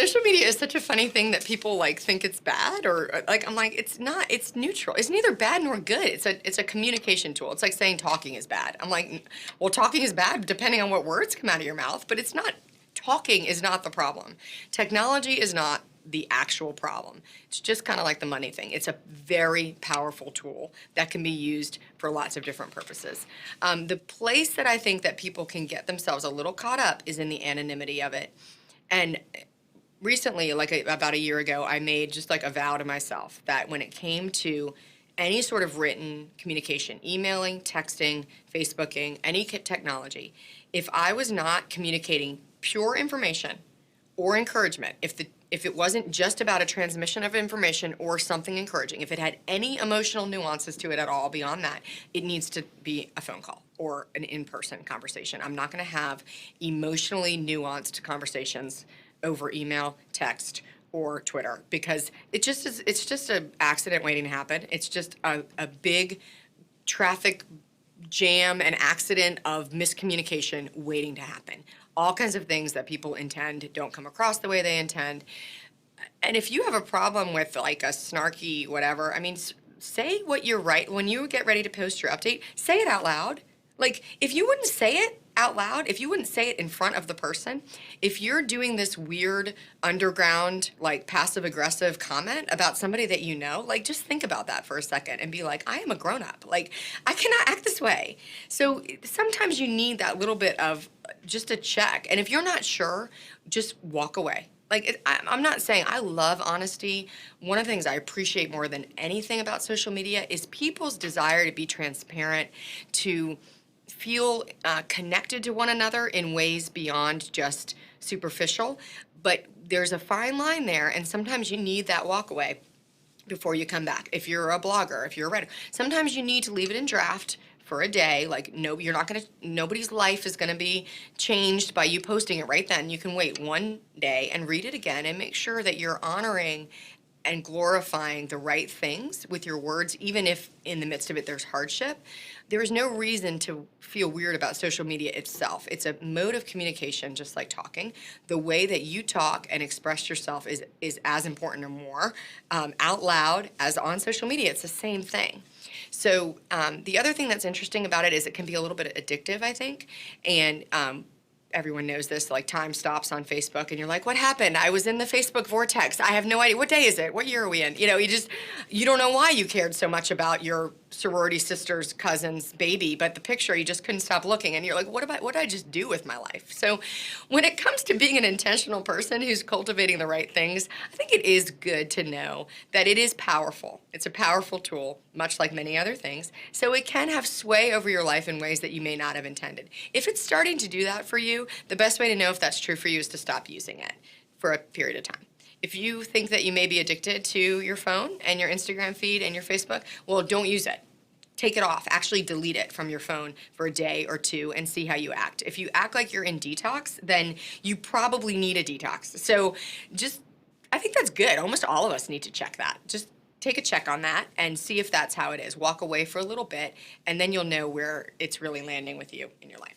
Social media is such a funny thing that people like think it's bad or like I'm like it's not. It's neutral. It's neither bad nor good. It's a communication tool. It's like saying talking is bad. I'm like, well, talking is bad depending on what words come out of your mouth, but it's not. Talking is not the problem. Technology is not the actual problem. It's just kind of like the money thing. It's a very powerful tool that can be used for lots of different purposes. The place that I think that people can get themselves a little caught up is in the anonymity of it. And recently, about a year ago, I made just like a vow to myself that when it came to any sort of written communication, emailing, texting, Facebooking, any technology, if I was not communicating pure information or encouragement, if it wasn't just about a transmission of information or something encouraging, if it had any emotional nuances to it at all beyond that, it needs to be a phone call or an in-person conversation. I'm not going to have emotionally nuanced conversations over email, text, or Twitter because it's just an accident waiting to happen. It's just a big traffic jam and accident of miscommunication waiting to happen. All kinds of things that people intend don't come across the way they intend. And if you have a problem with like a snarky whatever, I mean, say what you're right when you get ready to post your update, say it out loud. Like if you wouldn't say it out loud, if you wouldn't say it in front of the person, if you're doing this weird underground like passive aggressive comment about somebody that you know, like just think about that for a second and be like, I am a grown up. Like I cannot act this way. So sometimes you need that little bit of just a check. And if you're not sure, just walk away. Like, I'm not saying I love honesty. One of the things I appreciate more than anything about social media is people's desire to be transparent, to feel connected to one another in ways beyond just superficial. But there's a fine line there, and sometimes you need that walk away before you come back. If you're a blogger, if you're a writer, sometimes you need to leave it in draft for a day. Like, no, you're not gonna, nobody's life is gonna be changed by you posting it right then. You can wait one day and read it again and make sure that you're honoring and glorifying the right things with your words, even if in the midst of it there's hardship. There is no reason to feel weird about social media itself. It's a mode of communication, just like talking. The way that you talk and express yourself is as important or more out loud as on social media. It's the same thing. So the other thing that's interesting about it is it can be a little bit addictive, I think. And everyone knows this, like time stops on Facebook and you're like, what happened? I was in the Facebook vortex. I have no idea. What day is it? What year are we in? You know, you don't know why you cared so much about your sorority sister's cousin's baby, but the picture, you just couldn't stop looking and you're like, what did I just do with my life? So when it comes to being an intentional person who's cultivating the right things, I think it is good to know that it is powerful. It's a powerful tool, much like many other things. So it can have sway over your life in ways that you may not have intended. If it's starting to do that for you, the best way to know if that's true for you is to stop using it for a period of time. If you think that you may be addicted to your phone and your Instagram feed and your Facebook, well, don't use it. Take it off. Actually delete it from your phone for a day or two and see how you act. If you act like you're in detox, then you probably need a detox. So I think that's good. Almost all of us need to check that. Just take a check on that and see if that's how it is. Walk away for a little bit, and then you'll know where it's really landing with you in your life.